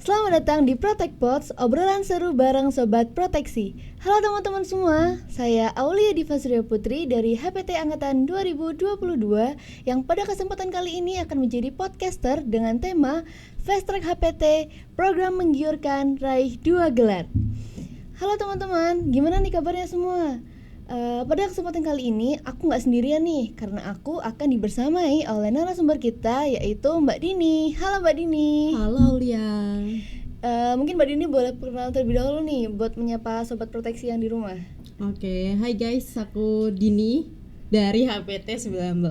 Selamat datang di Protect Pods, obrolan seru bareng Sobat Proteksi. Halo teman-teman semua, saya Aulia Diva Surya Putri dari HPT Angkatan 2022 yang pada kesempatan kali ini akan menjadi podcaster dengan tema Fast Track HPT, program menggiurkan raih 2 gelar. Halo teman-teman, gimana nih kabarnya semua? Pada kesempatan kali ini aku nggak sendirian nih, karena aku akan dibersamai oleh narasumber kita yaitu Mbak Dini. Halo Mbak Dini. Halo Aulia. Mungkin Mbak Dini boleh perkenalan terlebih dahulu nih buat menyapa sobat proteksi yang di rumah. Oke, hai guys, aku Dini dari HPT 19.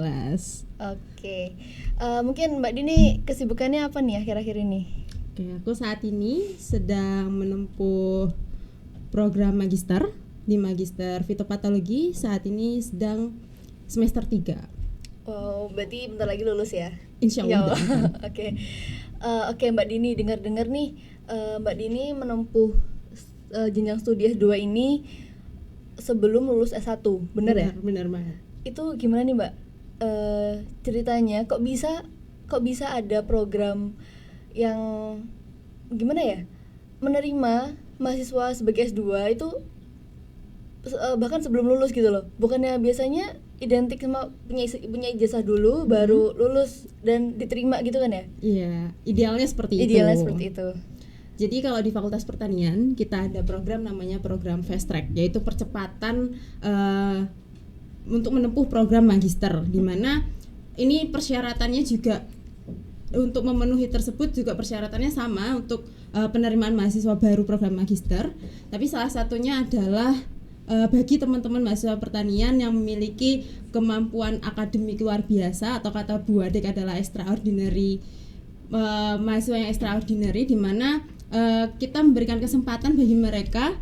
Oke, mungkin Mbak Dini kesibukannya apa nih akhir-akhir ini? Oke, aku saat ini sedang menempuh program magister di Magister Fitopatologi. Saat ini sedang semester 3. Oh, berarti bentar lagi lulus ya? Insya Allah. Oke. Oke Mbak Dini, dengar-dengar nih Mbak Dini menempuh jenjang studi S2 ini sebelum lulus S1, bener ya? Benar banget. Itu gimana nih Mbak? Ceritanya kok bisa ada program yang gimana ya? Menerima mahasiswa sebagai S2 itu bahkan sebelum lulus gitu loh. Bukannya biasanya identik sama punya ijazah dulu baru lulus dan diterima gitu kan ya? Iya, idealnya seperti itu. Jadi kalau di Fakultas Pertanian kita ada program namanya program Fast Track, yaitu percepatan untuk menempuh program magister, di mana ini persyaratannya juga untuk memenuhi tersebut juga persyaratannya sama untuk penerimaan mahasiswa baru program magister, tapi salah satunya adalah bagi teman-teman mahasiswa pertanian yang memiliki kemampuan akademik luar biasa, atau kata Bu Adek adalah extraordinary, mahasiswa yang extraordinary, di mana kita memberikan kesempatan bagi mereka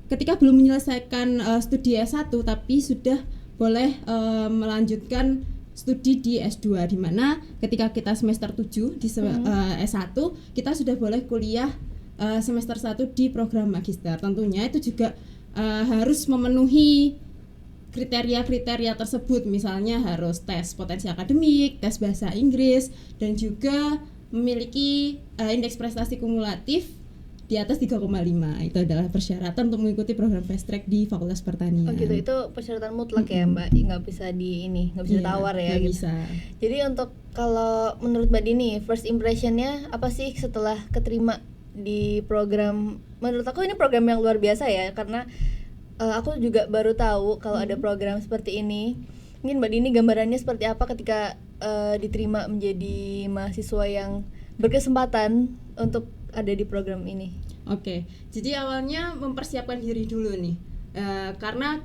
ketika belum menyelesaikan studi S1 tapi sudah boleh melanjutkan studi di S2, di mana ketika kita semester 7 di S1 kita sudah boleh kuliah semester 1 di program magister. Tentunya itu juga harus memenuhi kriteria-kriteria tersebut, misalnya harus tes potensi akademik, tes bahasa Inggris, dan juga memiliki indeks prestasi kumulatif di atas 3,5. Itu adalah persyaratan untuk mengikuti program Fast Track di Fakultas Pertanian. Oh gitu, itu persyaratan mutlak ya Mbak, nggak bisa nggak bisa ditawar ya gitu. Bisa. Jadi untuk kalau menurut Mbak Dini, first impressionnya apa sih setelah keterima di program? Menurut aku ini program yang luar biasa ya, karena aku juga baru tahu kalau ada program seperti ini. Mungkin Mbak Dini gambarannya seperti apa ketika diterima menjadi mahasiswa yang berkesempatan untuk ada di program ini? Oke, jadi awalnya mempersiapkan diri dulu nih. Karena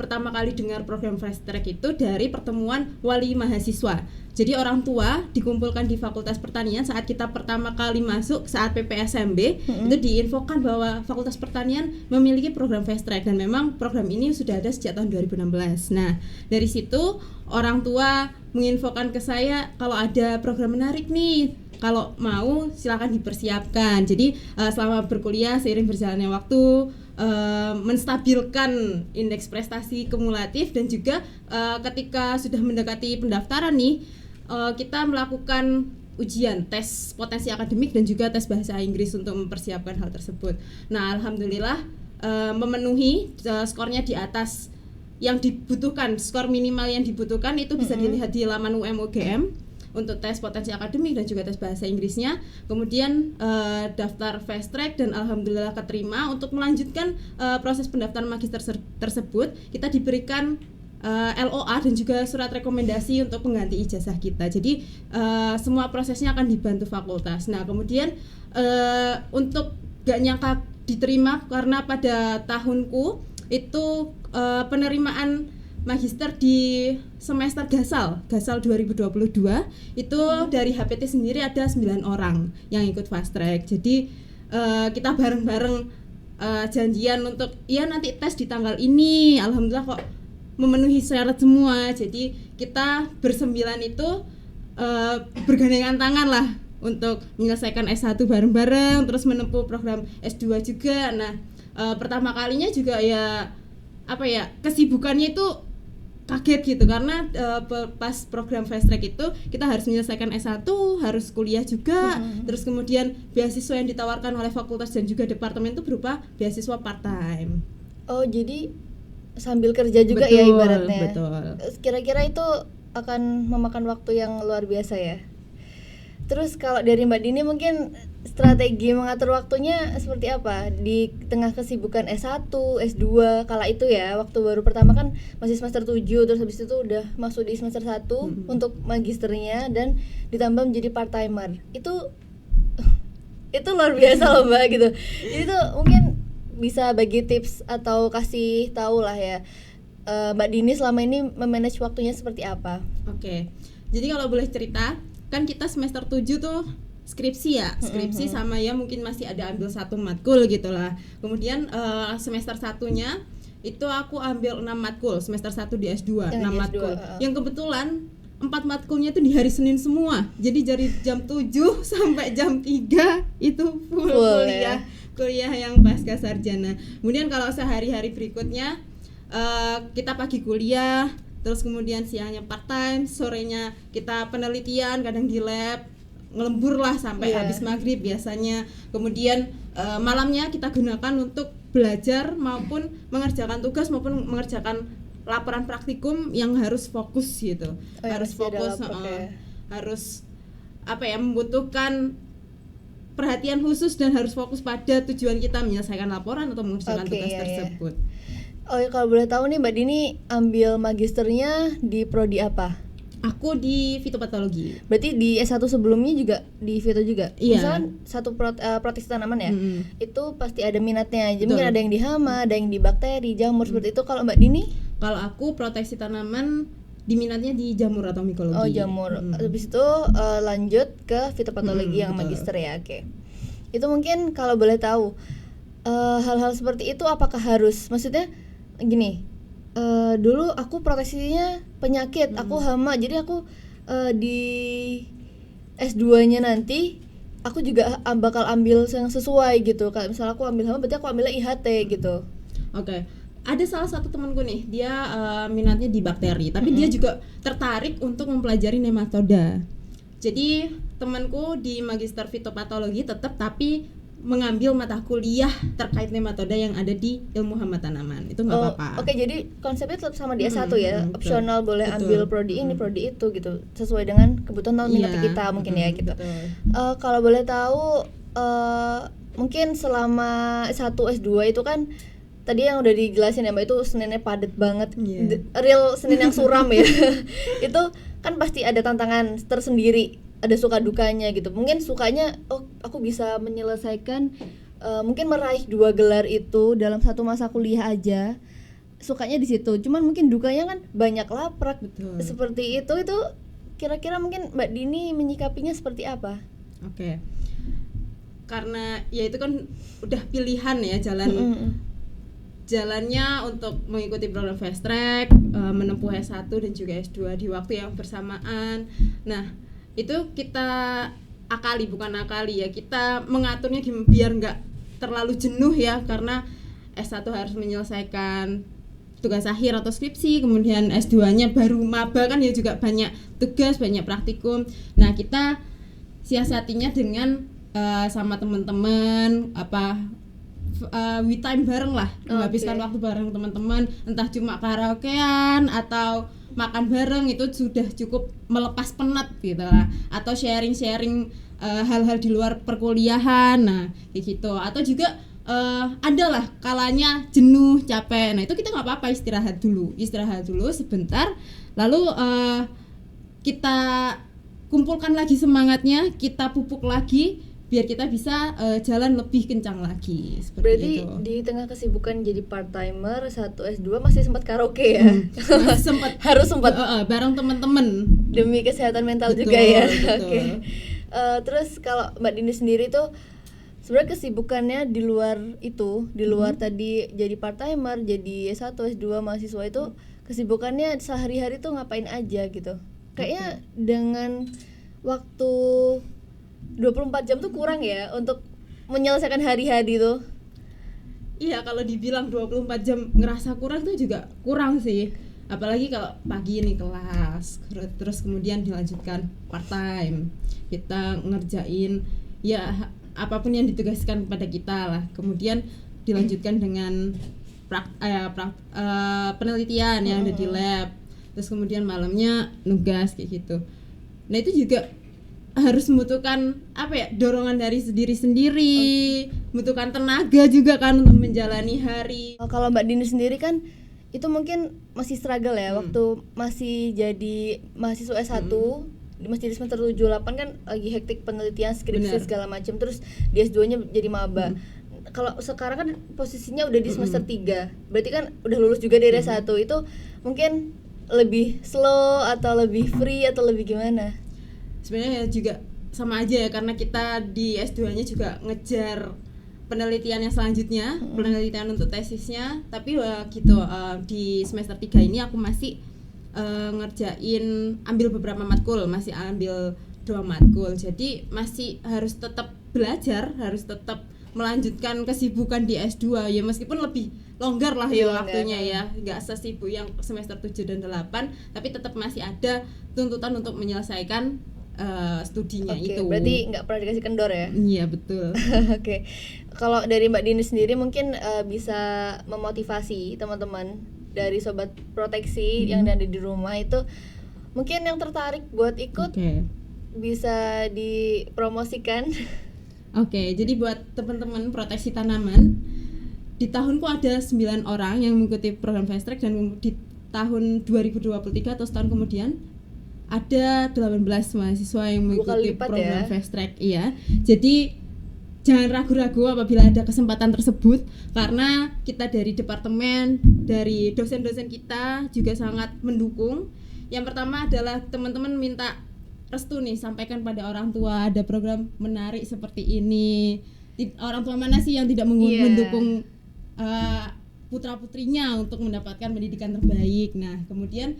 pertama kali dengar program Fast Track itu dari pertemuan wali mahasiswa. Jadi orang tua dikumpulkan di Fakultas Pertanian saat kita pertama kali masuk saat PPSMB, itu diinfokan bahwa Fakultas Pertanian memiliki program Fast Track, dan memang program ini sudah ada sejak tahun 2016. Nah, dari situ orang tua menginfokan ke saya kalau ada program menarik nih, kalau mau silakan dipersiapkan. Jadi selama berkuliah seiring berjalannya waktu menstabilkan indeks prestasi kumulatif, dan juga ketika sudah mendekati pendaftaran nih, kita melakukan ujian tes potensi akademik dan juga tes bahasa Inggris untuk mempersiapkan hal tersebut. Nah, alhamdulillah memenuhi skornya di atas yang dibutuhkan, skor minimal yang dibutuhkan itu bisa dilihat di laman UM/UGM untuk tes potensi akademik dan juga tes bahasa Inggrisnya. Kemudian daftar Fast Track dan alhamdulillah keterima. Untuk melanjutkan proses pendaftaran magister tersebut, kita diberikan LOA dan juga surat rekomendasi untuk pengganti ijazah kita. Jadi semua prosesnya akan dibantu fakultas. Nah, kemudian untuk gak nyangka diterima, karena pada tahunku itu penerimaan magister di semester gasal 2022 itu dari HPT sendiri ada 9 orang yang ikut Fast Track. Jadi kita bareng-bareng janjian untuk nanti tes di tanggal ini. Alhamdulillah kok memenuhi syarat semua. Jadi kita bersembilan itu bergandengan tangan lah untuk menyelesaikan S1 bareng-bareng, terus menempuh program S2 juga. Nah, pertama kalinya juga kesibukannya itu kaget gitu karena pas program fast track itu kita harus menyelesaikan S1, harus kuliah juga, terus kemudian beasiswa yang ditawarkan oleh fakultas dan juga departemen itu berupa beasiswa part time. Oh, jadi sambil kerja juga Betul, ya ibaratnya. betul. Kira-kira itu akan memakan waktu yang luar biasa ya. Terus kalau dari Mbak Dini mungkin strategi mengatur waktunya seperti apa di tengah kesibukan S1, S2 kala itu ya, waktu baru pertama kan masih semester 7, terus habis itu udah masuk di semester 1 untuk magisternya dan ditambah menjadi part timer. Itu luar biasa loh Mbak gitu. Jadi tuh mungkin bisa bagi tips atau kasih tahu lah ya, Mbak Dini selama ini memanage waktunya seperti apa? Oke. Jadi kalau boleh cerita, kan kita semester 7 tuh skripsi ya, skripsi sama ya mungkin masih ada ambil satu matkul gitu lah. Kemudian semester satunya itu aku ambil 6 matkul, semester 1 di S2, 6 matkul. Yang kebetulan 4 matkulnya itu di hari Senin semua. Jadi dari jam 7 sampai jam 3 itu full kuliah. Kuliah yang pasca sarjana. Kemudian kalau sehari-hari berikutnya kita pagi kuliah, terus kemudian siangnya part time, sorenya kita penelitian kadang di lab, ngelembur lah sampai habis maghrib biasanya. Kemudian malamnya kita gunakan untuk belajar maupun mengerjakan tugas maupun mengerjakan laporan praktikum yang harus fokus gitu. Harus fokus, harus membutuhkan perhatian khusus dan harus fokus pada tujuan kita menyelesaikan laporan atau mengerjakan tugas tersebut. Oh ya, kalau boleh tahu nih Mbak Dini ambil magisternya di prodi apa? Aku di fitopatologi. Berarti di S1 sebelumnya juga di fito juga? Iya. Misalkan satu proteksi tanaman ya, itu pasti ada minatnya. Jadi mungkin ada yang di hama, ada yang di bakteri, jamur seperti itu. Kalau Mbak Dini? Kalau aku proteksi tanaman diminatnya di jamur atau mikologi. Oh, jamur. Habis itu lanjut ke fitopatologi yang magister ya. Oke. Itu mungkin kalau boleh tahu hal-hal seperti itu apakah harus, maksudnya gini, dulu aku proteksinya penyakit, aku hama, jadi aku di S2-nya nanti aku juga bakal ambil yang sesuai gitu. Kalau misalnya aku ambil hama, berarti aku ambilnya IHT gitu. Oke. Ada salah satu temanku nih, dia minatnya di bakteri, tapi dia juga tertarik untuk mempelajari nematoda. Jadi temanku di magister fitopatologi tetap tapi mengambil mata kuliah terkait nematoda yang ada di ilmu hama tanaman. Itu nggak apa-apa. Oke, jadi konsepnya tetap sama di S1 ya, opsional boleh ambil prodi ini, prodi itu gitu, sesuai dengan kebutuhan tahun minat kita mungkin ya gitu. Kalau boleh tahu mungkin selama S1 S2 itu kan tadi yang udah dijelasin ya Mbak, itu Seninnya padat banget, real Senin yang suram ya. Itu kan pasti ada tantangan tersendiri, ada suka dukanya gitu. Mungkin sukanya, oh aku bisa menyelesaikan, mungkin meraih 2 gelar itu dalam satu masa kuliah aja. Sukanya di situ. Cuman mungkin dukanya kan banyak laprak. Seperti itu kira-kira mungkin Mbak Dini menyikapinya seperti apa? Oke. Karena ya itu kan udah pilihan ya jalannya untuk mengikuti program fast track, menempuh S1 dan juga S2 di waktu yang bersamaan. Nah, itu kita bukan akali ya, kita mengaturnya biar nggak terlalu jenuh ya, karena S1 harus menyelesaikan tugas akhir atau skripsi, kemudian S2-nya baru maba kan ya, juga banyak tugas, banyak praktikum. Nah, kita siasatinya dengan sama teman-teman we time bareng lah, menghabiskan waktu bareng teman-teman, entah cuma karaokean atau makan bareng, itu sudah cukup melepas penat gitu lah, atau sharing-sharing hal-hal di luar perkuliahan, nah kayak gitu. Atau juga adalah kalanya jenuh, capek, nah itu kita nggak apa-apa, istirahat dulu sebentar, lalu kita kumpulkan lagi semangatnya, kita pupuk lagi biar kita bisa jalan lebih kencang lagi. Berarti itu. Di tengah kesibukan jadi part timer, 1 S2 masih sempat karaoke ya? Harus sempat bareng teman-teman demi kesehatan mental juga ya. Oke. Terus kalau Mbak Dini sendiri tuh sebenarnya kesibukannya di luar itu, di luar tadi jadi part timer, jadi S1, S2 mahasiswa itu, kesibukannya sehari-hari tuh ngapain aja gitu? Kayaknya dengan waktu 24 jam tuh kurang ya untuk menyelesaikan hari-hari tuh. Iya, kalau dibilang 24 jam ngerasa kurang tuh juga kurang sih. apalagi kalau pagi nih kelas, terus kemudian dilanjutkan part time, kita ngerjain ya apapun yang ditugaskan kepada kita lah, kemudian dilanjutkan dengan penelitian yang ada di lab, terus kemudian malamnya nugas kayak gitu. Nah itu juga harus membutuhkan dorongan dari diri sendiri, membutuhkan tenaga juga kan untuk menjalani hari. Kalau Mbak Dini sendiri kan itu mungkin masih struggle ya, waktu masih jadi mahasiswa S1, masih di semester 7-8 kan lagi hektik penelitian, skripsi segala macam, terus di S2-nya jadi maba. Kalau sekarang kan posisinya udah di semester 3, berarti kan udah lulus juga dari S1, itu mungkin lebih slow atau lebih free atau lebih gimana? Sebenarnya juga sama aja ya, karena kita di S2-nya juga ngejar penelitian yang selanjutnya, penelitian untuk tesisnya. Tapi di semester 3 ini aku masih ngerjain, ambil beberapa matkul, masih ambil 2 matkul. Jadi masih harus tetap belajar, harus tetap melanjutkan kesibukan di S2 ya, meskipun lebih longgar lah ya waktunya ya, nggak sesibuk yang semester 7 dan 8, tapi tetap masih ada tuntutan untuk menyelesaikan studinya itu. Berarti nggak pernah dikasih kendor ya? Iya betul. Oke. Kalau dari Mbak Dini sendiri mungkin bisa memotivasi teman-teman dari sobat proteksi yang ada di rumah itu, mungkin yang tertarik buat ikut bisa dipromosikan. Oke, jadi buat teman-teman proteksi tanaman, di tahunku ada 9 orang yang mengikuti program Fast Track, dan di tahun 2023 atau setahun kemudian ada 18 mahasiswa yang mengikuti program Fast Track. Iya. Jadi jangan ragu-ragu apabila ada kesempatan tersebut, karena kita dari departemen, dari dosen-dosen kita juga sangat mendukung. Yang pertama adalah teman-teman minta restu nih, sampaikan pada orang tua ada program menarik seperti ini. Orang tua mana sih yang tidak mendukung putra-putrinya untuk mendapatkan pendidikan terbaik. Nah, kemudian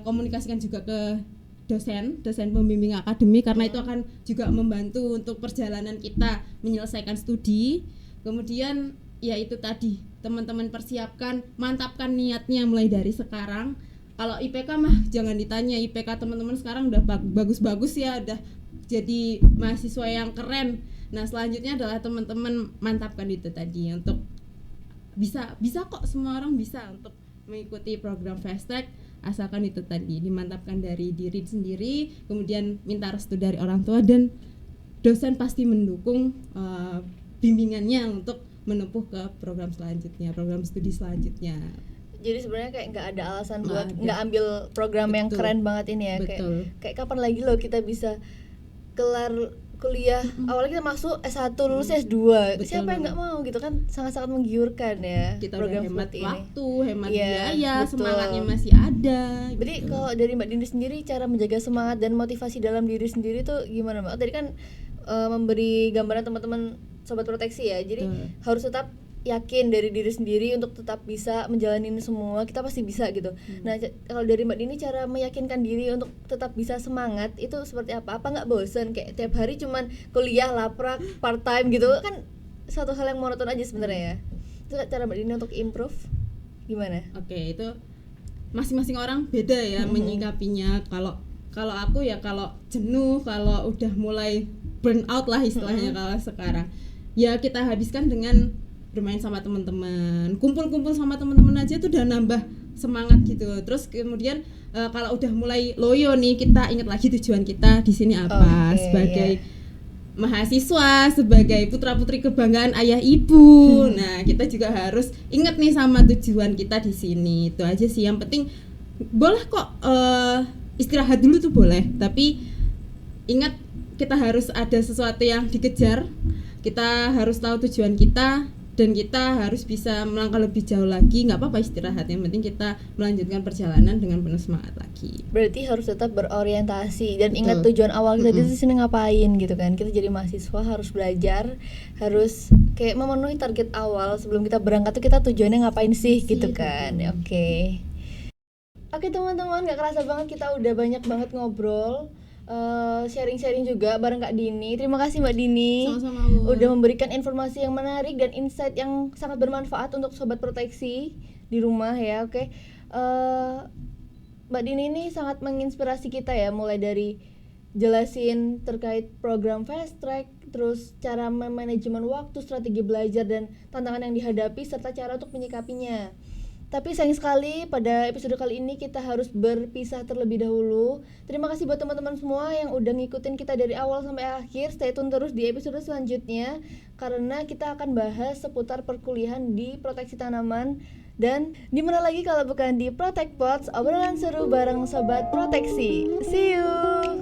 komunikasikan juga ke dosen pembimbing akademik, karena itu akan juga membantu untuk perjalanan kita menyelesaikan studi. Kemudian ya itu tadi, teman-teman persiapkan, mantapkan niatnya mulai dari sekarang. Kalau IPK mah jangan ditanya, IPK teman-teman sekarang udah bagus-bagus ya, udah jadi mahasiswa yang keren. Nah selanjutnya adalah teman-teman mantapkan itu tadi, untuk bisa kok, semua orang bisa untuk mengikuti program Fast Track, asalkan itu tadi dimantapkan dari diri sendiri, kemudian minta restu dari orang tua, dan dosen pasti mendukung bimbingannya untuk menempuh ke program selanjutnya, program studi selanjutnya. Jadi sebenarnya kayak nggak ada alasan buat nggak ambil program yang keren banget ini ya. Kayak kapan lagi loh kita bisa kelar kuliah, awalnya kita masuk S1 lulus S2. Siapa yang nggak mau gitu kan, sangat-sangat menggiurkan ya. Kita program hemat ini. Waktu, hemat biaya, semangatnya masih ada. Berarti kalau dari Mbak Dini sendiri, cara menjaga semangat dan motivasi dalam diri sendiri tuh gimana Mbak? Tadi kan memberi gambaran teman-teman sobat proteksi ya. Jadi harus tetap yakin dari diri sendiri untuk tetap bisa menjalani ini semua, kita pasti bisa gitu. Nah kalau dari Mbak Dini, cara meyakinkan diri untuk tetap bisa semangat itu seperti apa? Apa nggak bosen kayak tiap hari cuman kuliah, laprak, part time gitu kan, suatu hal yang monoton aja sebenarnya ya. Itu cara Mbak Dini untuk improve gimana? Oke, itu masing-masing orang beda ya menyikapinya. Kalau aku ya, kalau jenuh, kalau udah mulai burn out lah istilahnya kalau sekarang, ya kita habiskan dengan bermain sama teman-teman, kumpul-kumpul sama teman-teman aja tuh udah nambah semangat gitu. Terus kemudian kalau udah mulai loyo nih, kita ingat lagi tujuan kita di sini apa, sebagai mahasiswa, sebagai putra-putri kebanggaan ayah ibu. Nah, kita juga harus ingat nih sama tujuan kita di sini. Itu aja sih yang penting. Boleh kok istirahat dulu tuh boleh, tapi ingat kita harus ada sesuatu yang dikejar. Kita harus tahu tujuan kita, dan kita harus bisa melangkah lebih jauh lagi. Nggak apa-apa istirahat, yang penting kita melanjutkan perjalanan dengan penuh semangat lagi. Berarti harus tetap berorientasi dan ingat tujuan awal kita di sini ngapain gitu kan. Kita jadi mahasiswa harus belajar, harus kayak memenuhi target awal sebelum kita berangkat tuh, kita tujuannya ngapain sih gitu kan. Oke teman-teman, nggak kerasa banget kita udah banyak banget ngobrol, sharing-sharing juga bareng Kak Dini. Terima kasih Mbak Dini. Sama-sama, udah memberikan informasi yang menarik dan insight yang sangat bermanfaat untuk sobat proteksi di rumah ya. eh, Mbak Dini ini sangat menginspirasi kita ya, mulai dari jelasin terkait program fast track, terus cara manajemen waktu, strategi belajar dan tantangan yang dihadapi serta cara untuk menyikapinya. Tapi sayang sekali pada episode kali ini kita harus berpisah terlebih dahulu. Terima kasih buat teman-teman semua yang udah ngikutin kita dari awal sampai akhir. Stay tune terus di episode selanjutnya karena kita akan bahas seputar perkuliahan di proteksi tanaman. Dan dimana lagi kalau bukan di Protect Pots, obrolan seru bareng Sobat Proteksi. See you!